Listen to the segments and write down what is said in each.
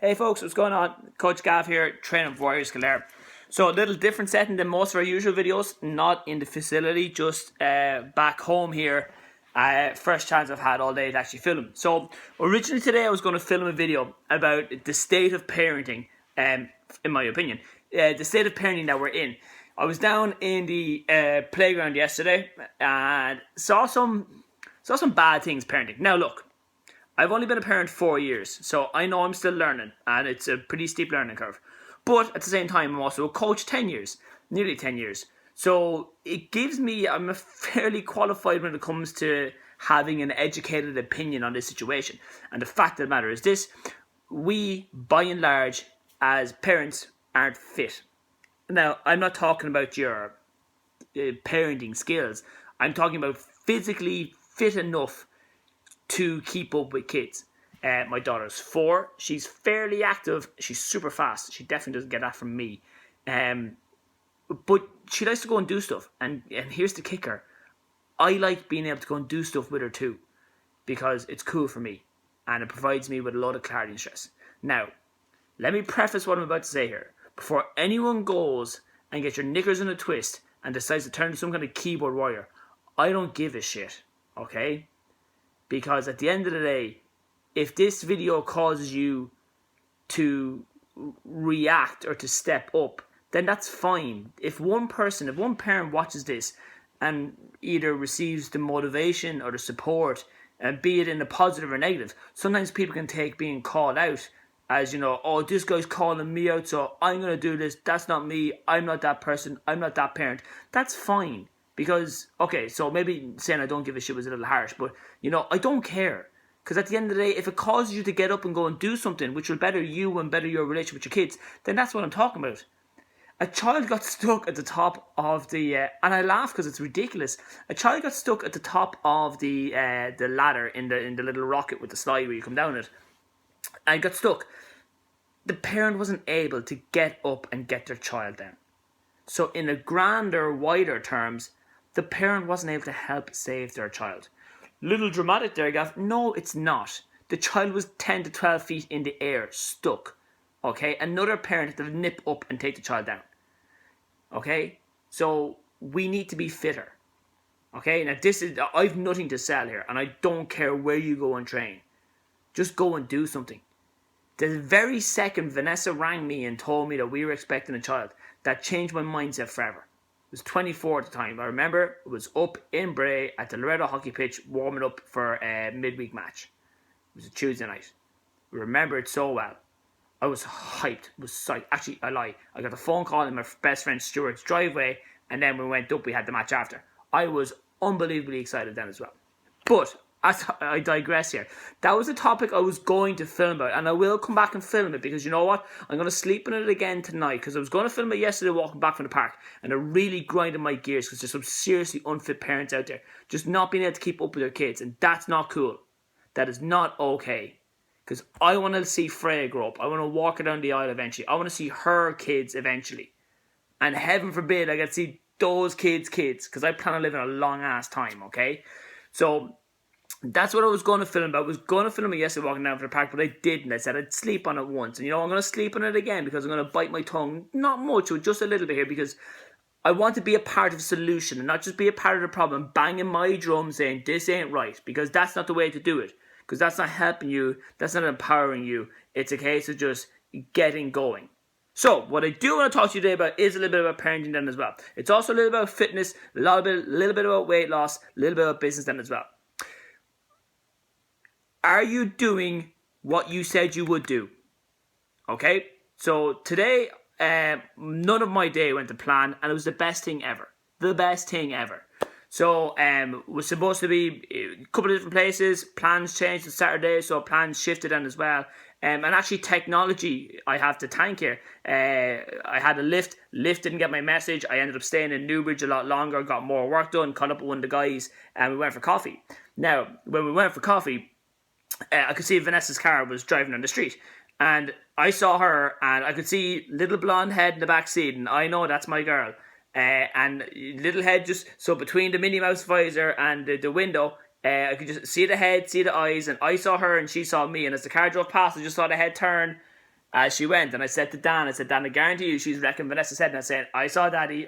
Hey folks, what's going on? Coach Gav here, training for Warriors Kildare. So a little different setting than most of our usual videos, not in the facility, just back home here. First chance I've had all day to actually film. So originally today I was going to film a video about the state of parenting, in my opinion. The state of parenting that we're in. I was down in the playground yesterday and saw some bad things parenting. Now look, I've only been a parent 4 years, so I know I'm still learning, and it's a pretty steep learning curve. But at the same time, I'm also a coach 10 years, nearly 10 years. So it gives me, I'm a fairly qualified when it comes to having an educated opinion on this situation. And the fact of the matter is this, we, by and large, as parents, aren't fit. Now, I'm not talking about your parenting skills. I'm talking about physically fit enough to keep up with kids. My daughter's 4. She's fairly active. She's super fast. She definitely doesn't get that from me. But she likes to go and do stuff. And here's the kicker. I like being able to go and do stuff with her too. Because it's cool for me. And it provides me with a lot of clarity and stress. Now, let me preface what I'm about to say here. Before anyone goes and gets your knickers in a twist and decides to turn into some kind of keyboard warrior, I don't give a shit. Okay? Because at the end of the day, if this video causes you to react or to step up, then that's fine. If one parent watches this and either receives the motivation or the support, be it in a positive or negative, sometimes people can take being called out as, oh, this guy's calling me out, so I'm going to do this. That's not me. I'm not that person. I'm not that parent. That's fine. Because, okay, so maybe saying I don't give a shit was a little harsh, but, I don't care. Because at the end of the day, if it causes you to get up and go and do something which will better you and better your relationship with your kids, then that's what I'm talking about. A child got stuck at the top of the, and I laugh because it's ridiculous. A child got stuck at the top of the ladder in the little rocket with the slide where you come down it, and got stuck. The parent wasn't able to get up and get their child down. So in a grander, wider terms, the parent wasn't able to help save their child. Little dramatic there, Gav. No, it's not. The child was 10 to 12 feet in the air, stuck. Okay? Another parent had to nip up and take the child down. Okay? So we need to be fitter. Okay? Now I've nothing to sell here, and I don't care where you go and train. Just go and do something. The very second Vanessa rang me and told me that we were expecting a child, that changed my mindset forever. I was 24 at the time. I remember it was up in Bray at the Loretto hockey pitch warming up for a midweek match. It was a Tuesday night. I remember it so well. I was hyped. Actually, I lie. I got a phone call in my best friend Stuart's driveway, and then when we went up, we had the match after. I was unbelievably excited then as well. But I digress here. That was a topic I was going to film about, and I will come back and film it because you know what? I'm going to sleep on it again tonight because I was going to film it yesterday walking back from the park, and it really grinded my gears because there's some seriously unfit parents out there just not being able to keep up with their kids, and that's not cool. That is not okay. Because I want to see Freya grow up. I want to walk her down the aisle eventually. I want to see her kids eventually. And heaven forbid I get to see those kids' because I plan on living a long ass time, okay? So that's what I was going to film about. I was going to film it yesterday walking down to the park, but I didn't. I said I'd sleep on it once. And I'm going to sleep on it again because I'm going to bite my tongue. Not much, but just a little bit here because I want to be a part of the solution and not just be a part of the problem, banging my drum saying this ain't right, because that's not the way to do it. Because that's not helping you, that's not empowering you. It's a case of just getting going. So, what I do want to talk to you today about is a little bit about parenting then as well. It's also a little bit about fitness, a little bit about weight loss, a little bit about business then as well. Are you doing what you said you would do? Okay? So, today, none of my day went to plan, and it was the best thing ever. The best thing ever. So, was supposed to be a couple of different places. Plans changed on Saturday, so plans shifted in as well. And actually, technology, I have to thank here. I had a lift. Lift didn't get my message. I ended up staying in Newbridge a lot longer, got more work done, caught up with one of the guys, and we went for coffee. Now, when we went for coffee, I could see Vanessa's car was driving on the street. And I saw her, and I could see little blonde head in the back seat, and I know that's my girl. And little head just, so between the Minnie Mouse visor and the window, I could just see the head, see the eyes, and I saw her and she saw me, and as the car drove past I just saw the head turn as she went. And I said to Dan, I guarantee you she's wrecking Vanessa's head. And I said, I saw Daddy,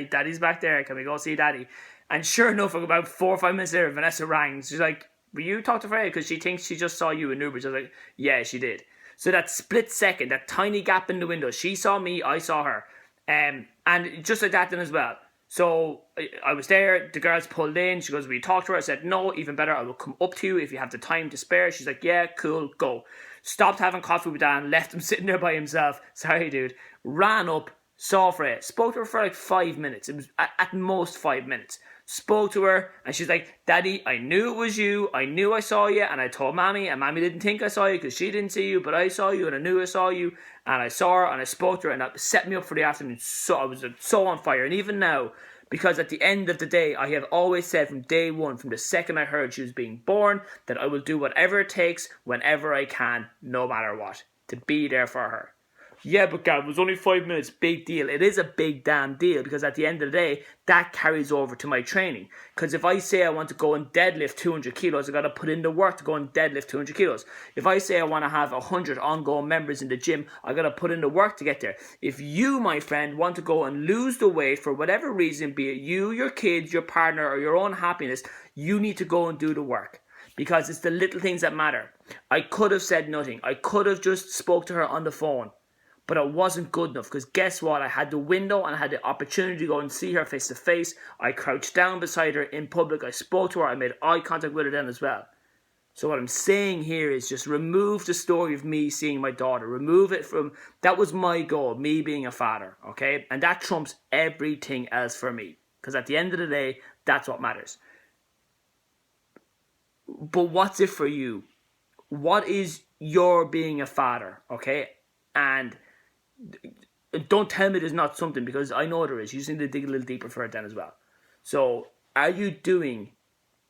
Daddy's back there, can we go see Daddy? And sure enough, about 4 or 5 minutes later, Vanessa rang. She's like, will you talk to Freya? Because she thinks she just saw you in Uber. I was like, yeah, she did. So that split second, that tiny gap in the window, she saw me, I saw her. And just like that then as well. So I was there, the girls pulled in, she goes, will you talk to her? I said, no, even better, I will come up to you if you have the time to spare. She's like, yeah, cool, go. Stopped having coffee with Dan, left him sitting there by himself. Sorry, dude. Ran up, saw Freya, spoke to her for like 5 minutes. It was at most 5 minutes. Spoke to her, and she's like, Daddy, I knew it was you. I knew I saw you, and I told Mommy, and Mommy didn't think I saw you because she didn't see you, but I saw you, and I knew I saw you, and I saw her, and I spoke to her, and that set me up for the afternoon. So I was so on fire, and even now, because at the end of the day, I have always said from day one, from the second I heard she was being born, that I will do whatever it takes, whenever I can, no matter what, to be there for her. Yeah, but God, it was only 5 minutes. Big deal. It is a big damn deal, because at the end of the day, that carries over to my training. Because if I say I want to go and deadlift 200 kilos, I got to put in the work to go and deadlift 200 kilos. If I say I want to have 100 ongoing members in the gym, I got to put in the work to get there. If you, my friend, want to go and lose the weight for whatever reason, be it you, your kids, your partner, or your own happiness, you need to go and do the work. Because it's the little things that matter. I could have said nothing. I could have just spoke to her on the phone. But it wasn't good enough, because guess what? I had the window and I had the opportunity to go and see her face to face. I crouched down beside her in public. I spoke to her. I made eye contact with her then as well. So what I'm saying here is just remove the story of me seeing my daughter. Remove it from, that was my goal, me being a father, okay? And that trumps everything else for me. Because at the end of the day, that's what matters. But what's it for you? What is your being a father, okay? And don't tell me there's not something, because I know there is. You just need to dig a little deeper for it then as well. So, are you doing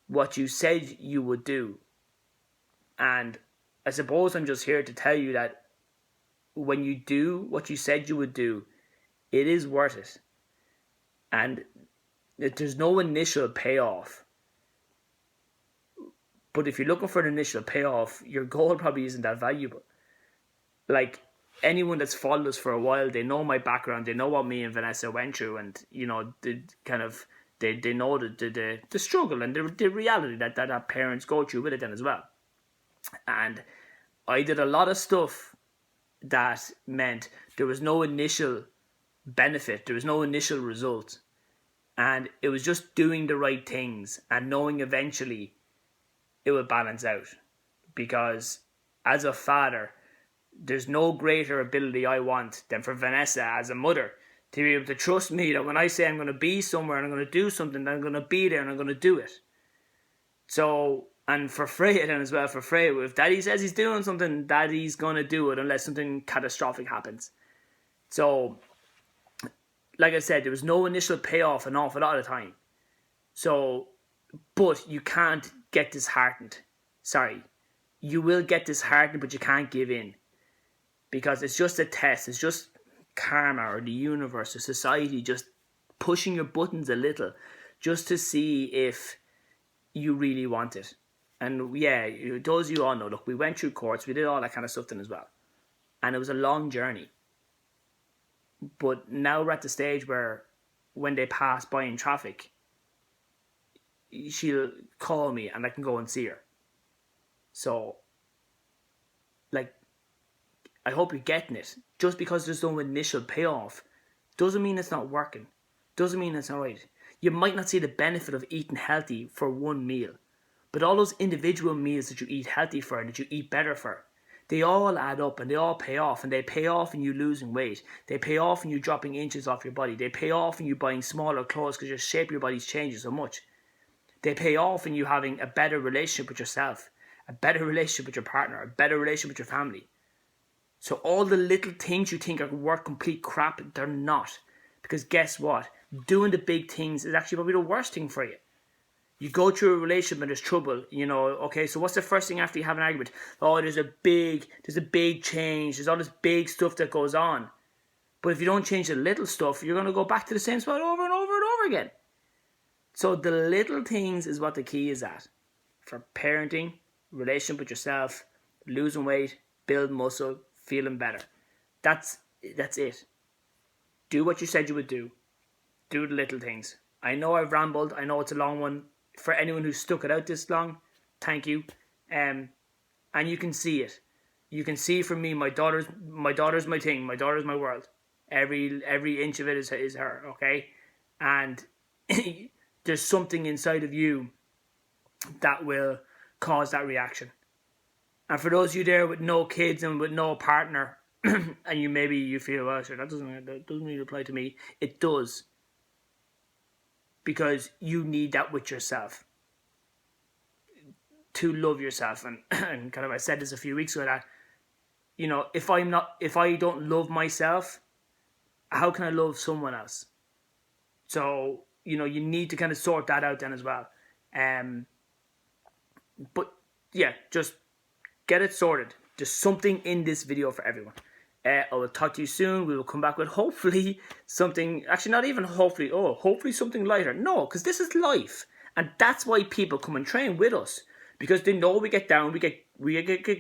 what you said you would do? And I suppose I'm just here to tell you that when you do what you said you would do, it is worth it. And there's no initial payoff. But if you're looking for an initial payoff, your goal probably isn't that valuable. Like, anyone that's followed us for a while, they know my background, they know what me and Vanessa went through, and you know, they know the struggle and the reality that parents go through with it then as well. And I did a lot of stuff that meant there was no initial benefit, there was no initial result, and it was just doing the right things and knowing eventually it would balance out. Because as a father, there's no greater ability I want than for Vanessa as a mother to be able to trust me that when I say I'm going to be somewhere and I'm going to do something, then I'm going to be there and I'm going to do it. So, and for Freya then as well, for Freya, if Daddy says he's doing something, Daddy's going to do it unless something catastrophic happens. So, like I said, there was no initial payoff an awful lot of the time. So, but you can't get disheartened. Sorry. You will get disheartened, but you can't give in. Because it's just a test. It's just karma or the universe or society just pushing your buttons a little just to see if you really want it. And yeah, those of you all know, look, we went through courts, we did all that kind of stuff then as well. And it was a long journey. But now we're at the stage where when they pass by in traffic, she'll call me and I can go and see her. So, like, I hope you're getting it. Just because there's no initial payoff doesn't mean it's not working. Doesn't mean it's not right. You might not see the benefit of eating healthy for one meal, but all those individual meals that you eat healthy for, that you eat better for, they all add up and they all pay off. And they pay off in you losing weight. They pay off in you dropping inches off your body. They pay off in you buying smaller clothes because your shape of your body's changing so much. They pay off in you having a better relationship with yourself, a better relationship with your partner, a better relationship with your family. So all the little things you think are worth complete crap, they're not. Because guess what? Doing the big things is actually probably the worst thing for you. You go through a relationship and there's trouble, you know, okay, so what's the first thing after you have an argument? Oh, there's a big change, there's all this big stuff that goes on. But if you don't change the little stuff, you're going to go back to the same spot over and over and over again. So the little things is what the key is at. For parenting, relationship with yourself, losing weight, build muscle, feeling better. That's it. Do what you said you would do. Do the little things. I know I've rambled. I know it's a long one. For anyone who stuck it out this long, thank you. And you can see it. You can see from me, my daughter's my thing. My daughter's my world. Every inch of it is her, okay? And there's something inside of you that will cause that reaction. And for those of you there with no kids and with no partner, and you feel, well, sure, that doesn't really apply to me. It does. Because you need that with yourself. To love yourself. And kind of, I said this a few weeks ago, that, you know, if I don't love myself, how can I love someone else? So, you know, you need to kind of sort that out then as well. But yeah, just get it sorted. There's something in this video for everyone. I will talk to you soon. We will come back with hopefully something, actually not even hopefully, hopefully something lighter. No, because this is life. And that's why people come and train with us. Because they know we get down, we get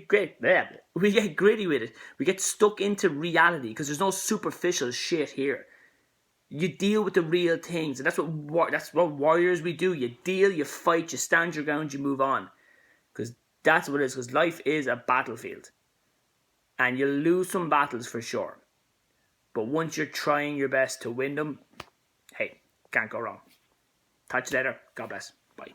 gritty with it. We get stuck into reality because there's no superficial shit here. You deal with the real things, and that's what warriors we do. You deal, you fight, you stand your ground, you move on. Because that's what it is, because life is a battlefield. And you'll lose some battles for sure. But once you're trying your best to win them, hey, can't go wrong. Talk to you later. God bless. Bye.